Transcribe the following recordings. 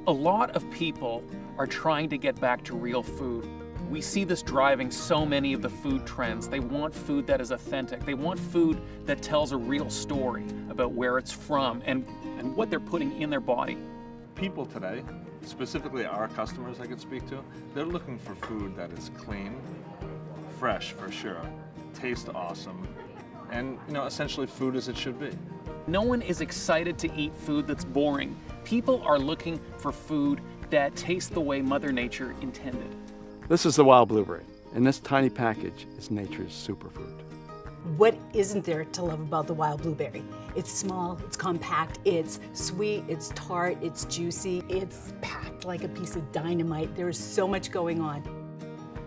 A lot of people are trying to get back to real food. We see this driving so many of the food trends. They want food that is authentic. They want food that tells a real story about where it's from and what they're putting in their body. People today, specifically our customers I could speak to, they're looking for food that is clean, fresh for sure, tastes awesome, and essentially food as it should be. No one is excited to eat food that's boring. People are looking for food that tastes the way Mother Nature intended. This is the wild blueberry, and this tiny package is nature's superfood. What isn't there to love about the wild blueberry? It's small, it's compact, it's sweet, it's tart, it's juicy, it's packed like a piece of dynamite. There is so much going on.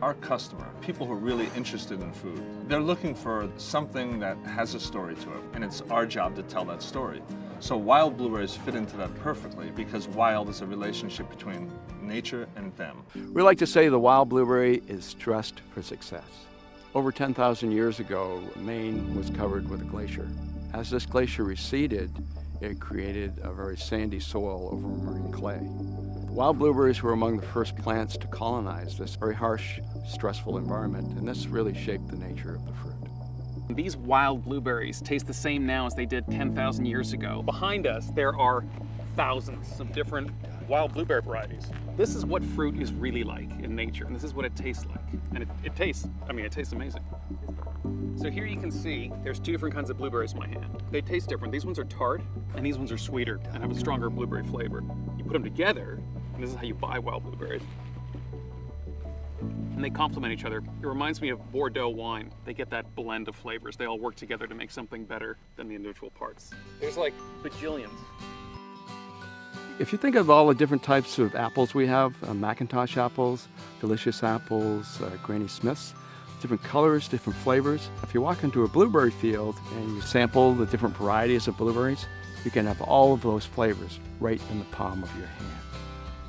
Our customer, people who are really interested in food, they're looking for something that has a story to it, and it's our job to tell that story. So wild blueberries fit into that perfectly because wild is a relationship between nature and them. We like to say the wild blueberry is dressed for success. Over 10,000 years ago, Maine was covered with a glacier. As this glacier receded, it created a very sandy soil over marine clay. The wild blueberries were among the first plants to colonize this very harsh, stressful environment, and this really shaped the nature of the fruit. These wild blueberries taste the same now as they did 10,000 years ago. Behind us, there are thousands of different wild blueberry varieties. This is what fruit is really like in nature, and this is what it tastes like. And it tastes amazing. So here you can see there's two different kinds of blueberries in my hand. They taste different. These ones are tart, and these ones are sweeter and have a stronger blueberry flavor. You put them together, and this is how you buy wild blueberries. And they complement each other. It reminds me of Bordeaux wine. They get that blend of flavors. They all work together to make something better than the individual parts. There's like bajillions. If you think of all the different types of apples we have, Macintosh apples, delicious apples, Granny Smiths, different colors, different flavors. If you walk into a blueberry field and you sample the different varieties of blueberries, you can have all of those flavors right in the palm of your hand.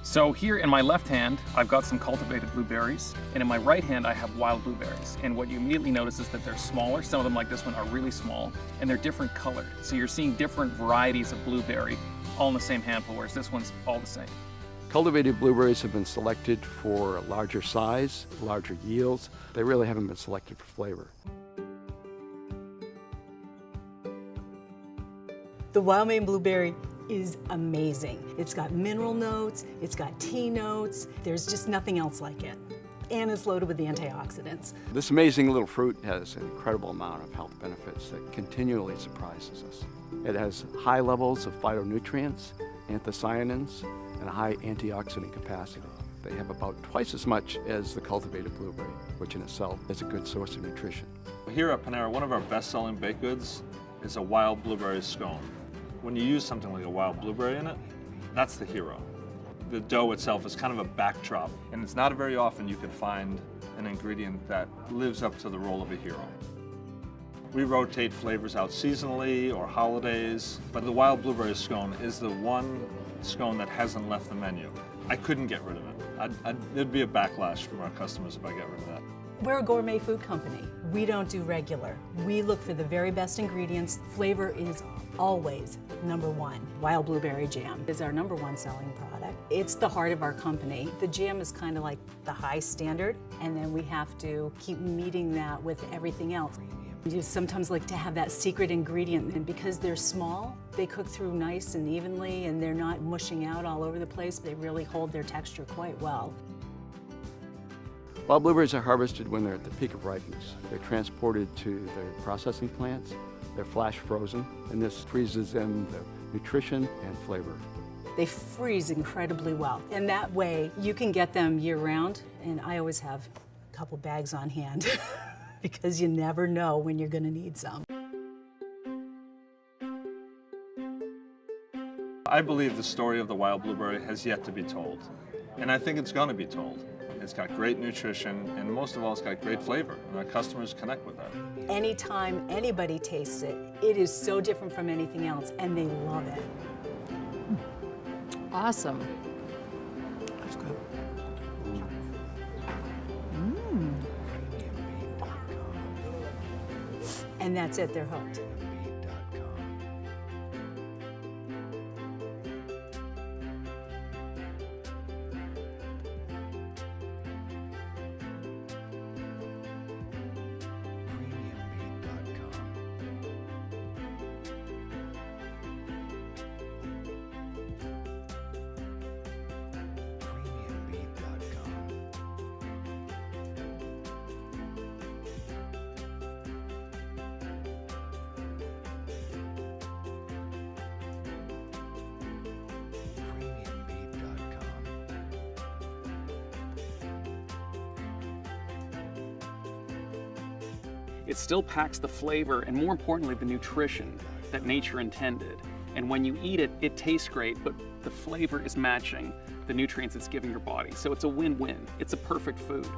So here in my left hand, I've got some cultivated blueberries, and in my right hand, I have wild blueberries. And what you immediately notice is that they're smaller. Some of them, like this one, are really small, and they're different colored. So you're seeing different varieties of blueberry all in the same handful, whereas this one's all the same. Cultivated blueberries have been selected for larger size, larger yields. They really haven't been selected for flavor. The wild Maine blueberry is amazing. It's got mineral notes, it's got tea notes, there's just nothing else like it. And it's loaded with antioxidants. This amazing little fruit has an incredible amount of health benefits that continually surprises us. It has high levels of phytonutrients, anthocyanins, and a high antioxidant capacity. They have about twice as much as the cultivated blueberry, which in itself is a good source of nutrition. Here at Panera, one of our best-selling baked goods is a wild blueberry scone. When you use something like a wild blueberry in it, that's the hero. The dough itself is kind of a backdrop, and it's not very often you can find an ingredient that lives up to the role of a hero. We rotate flavors out seasonally or holidays, but the wild blueberry scone is the one scone that hasn't left the menu. I couldn't get rid of it. There'd be a backlash from our customers if I got rid of that. We're a gourmet food company. We don't do regular. We look for the very best ingredients. Flavor is always number one. Wild blueberry jam is our number one selling product. It's the heart of our company. The jam is kind of like the high standard, and then we have to keep meeting that with everything else. You sometimes like to have that secret ingredient, and because they're small, they cook through nice and evenly, and they're not mushing out all over the place. They really hold their texture quite well. Wild blueberries are harvested when they're at the peak of ripeness. They're transported to the processing plants, they're flash frozen, and this freezes in the nutrition and flavor. They freeze incredibly well, and that way you can get them year round, and I always have a couple bags on hand because you never know when you're going to need some. I believe the story of the wild blueberry has yet to be told, and I think it's going to be told. It's got great nutrition, and most of all, it's got great flavor, and our customers connect with that. Anytime anybody tastes it, it is so different from anything else, and they love it. Awesome. That's good. And that's it, they're hooked. It still packs the flavor and, more importantly, the nutrition that nature intended. And when you eat it, it tastes great, but the flavor is matching the nutrients it's giving your body. So it's a win-win. It's a perfect food.